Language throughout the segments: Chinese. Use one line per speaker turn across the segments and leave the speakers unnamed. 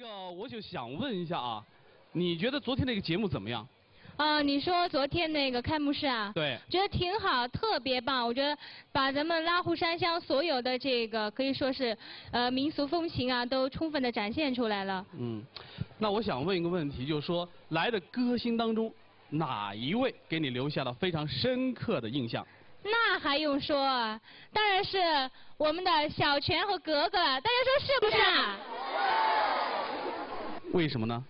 个我就想问一下啊，你觉得昨天那个节目怎么样？
你说昨天那个开幕式啊？
对。
觉得挺好，特别棒。我觉得把咱们拉祜山乡所有的这个可以说是民俗风情啊，都充分的展现出来了。
那我想问一个问题，就是说来的歌星当中，哪一位给你留下了非常深刻的印象？
那还用说啊？当然是我们的小泉和格格了，大家说是不是啊？
为什么呢？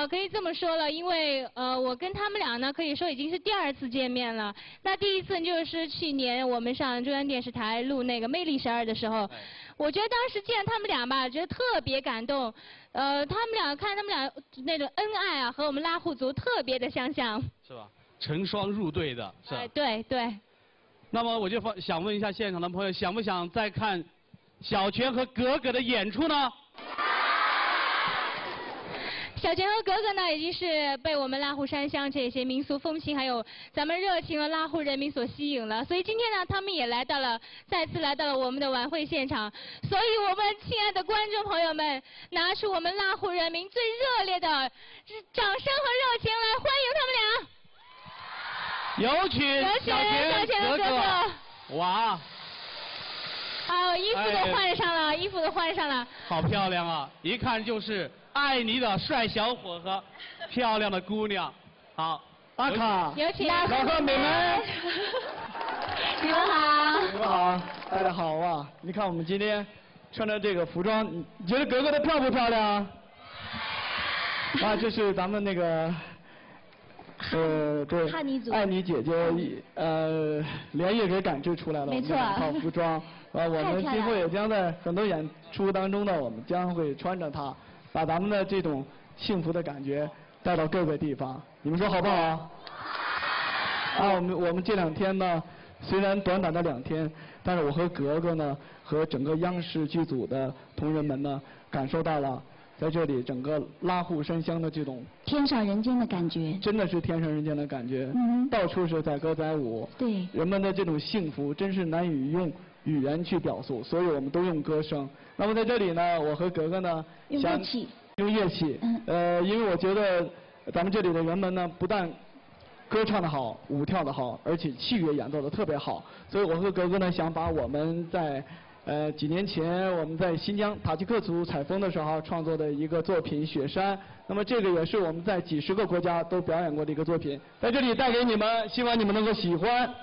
可以这么说了，因为我跟他们俩呢，可以说已经是第2次见面了。那第一次就是去年我们上中央电视台录那个《魅力12》的时候，我觉得当时见他们俩吧，觉得特别感动。他们俩那种恩爱啊，和我们拉祜族特别的相像。
是吧？成双入对的，是吧？
对对。
那么我就想问一下现场的朋友，想不想再看小泉和格格的演出呢？
小泉和格格呢，已经是被我们拉祜山乡这些民俗风情，还有咱们热情的拉祜人民所吸引了。所以今天呢，他们也再次来到了我们的晚会现场。所以我们亲爱的观众朋友们，拿出我们拉祜人民最热烈的掌声和热情来欢迎他们俩。
有请小泉和格格。哇！
好，衣服都换上了，衣服都换上了。
好漂亮啊！一看就是爱你的帅小伙和漂亮的姑娘。好，
阿卡，
有请
老贺美们，
你们好。
你们好，大家好啊！你看我们今天穿着这个服装，你觉得格格的漂不漂亮？啊，这是咱们那个。对，爱你姐姐连夜给赶制出来了，
没错，
两套服装，我们今后也将在很多演出当中呢，我们将会穿着它，把咱们的这种幸福的感觉带到各个地方，你们说好不好？啊，我们这2天呢，虽然短短的2天，但是我和格格呢，和整个央视剧组的同仁们呢，感受到了。在这里，整个拉祜山乡的这种
天上人间的感觉，
真的是天上人间的感觉。到处是载歌载舞，
对，
人们的这种幸福真是难以用语言去表述，所以我们都用歌声。那么在这里呢，我和格格呢，
用乐器，
因为我觉得咱们这里的人们呢，不但歌唱得好，舞跳得好，而且器乐演奏得特别好，所以我和格格呢，想把我们在几年前我们在新疆塔吉克族采风的时候创作的一个作品《雪山》，那么这个也是我们在几10个国家都表演过的一个作品，在这里带给你们，希望你们能够喜欢。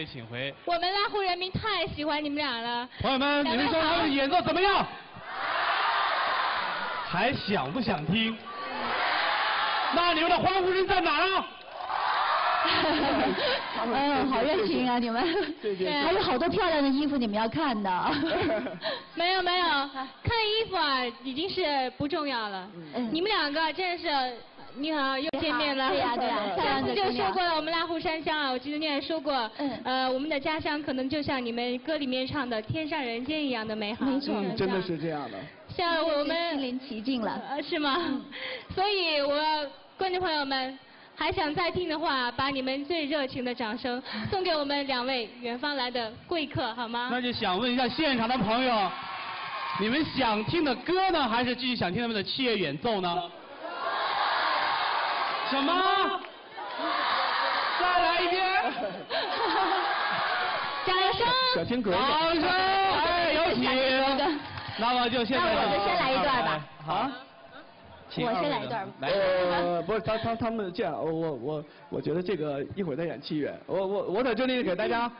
位请回。
我们拉祜人民太喜欢你们俩了。
朋友们，你们说他们的演奏怎么样？还想不想听？那你们的欢呼声在哪儿啊？
好热情啊，你们！
对
还有好多漂亮的衣服你们要看的。
没有，看衣服啊已经是不重要了。你们两个真是，你好，又见面了。
对呀。
上次就说过了，我们拉祜山乡啊，我记得你也说过，我们的家乡可能就像你们歌里面唱的天上人间一样的美好。
没错，
真的是这样的。
像我们
身临其境了。
是吗？所以观众朋友们。还想再听的话，把你们最热情的掌声送给我们2位远方来的贵客，好吗？
那就想问一下现场的朋友，你们想听的歌呢，还是继续想听他们的器乐演奏呢？什么？再来一遍！
掌声！
小听歌。
掌声！哎，有请。那么就现在。
那我就先来一段吧。
好。
我先来一段。
不是他们这样，我觉得这个一会儿再演器乐。我在这里给大家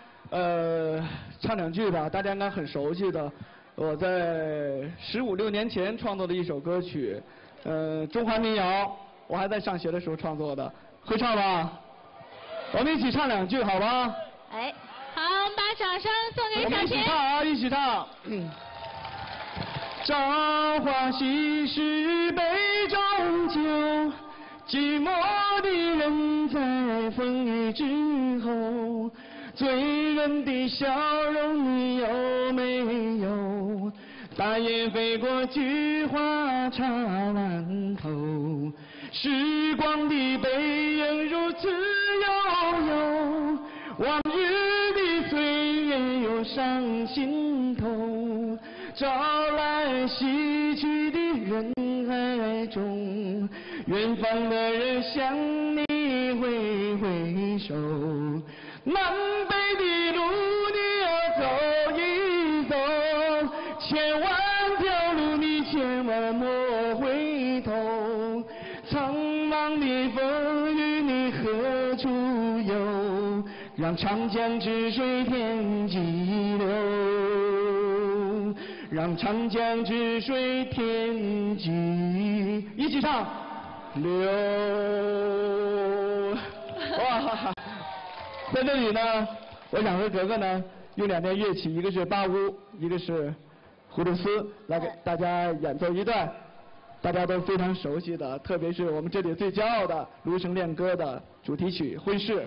唱2句吧，大家应该很熟悉的。我在15、16年前创作的一首歌曲，中华民谣，我还在上学的时候创作的，会唱吧？我们一起唱2句，好吧？
哎。
好，我们把掌声送给小田。
我们一起唱啊，一起唱。朝花夕拾杯中酒，寂寞的人在风雨之后，醉人的笑容你有没有？大雁飞过，菊花插满头，时光的背影如此悠悠，往日的岁月涌上心头。朝来夕去的人海中，远方的人向你挥挥手，南北的路你要走一走，千万条路你千万莫回头，苍茫的风雨你何处游？让长江之水天际流，让长江之水天际一起唱流。哇，在这里呢，我想和格格呢用2件乐器，一个是八乌，一个是葫芦丝，来给大家演奏一段大家都非常熟悉的，特别是我们这里最骄傲的芦笙恋歌的主题曲《婚事》。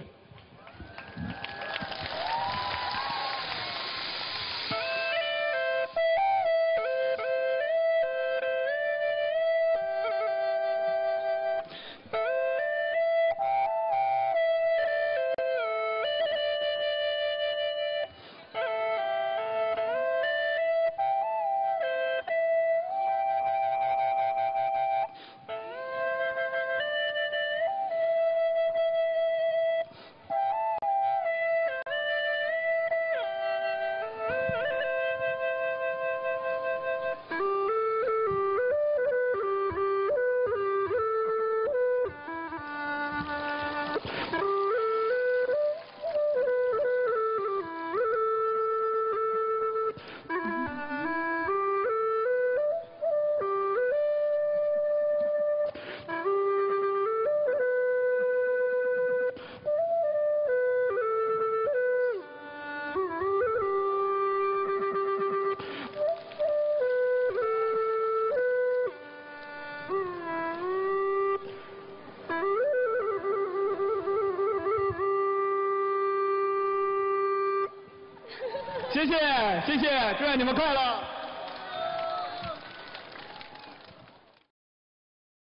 谢谢，祝愿你们快乐。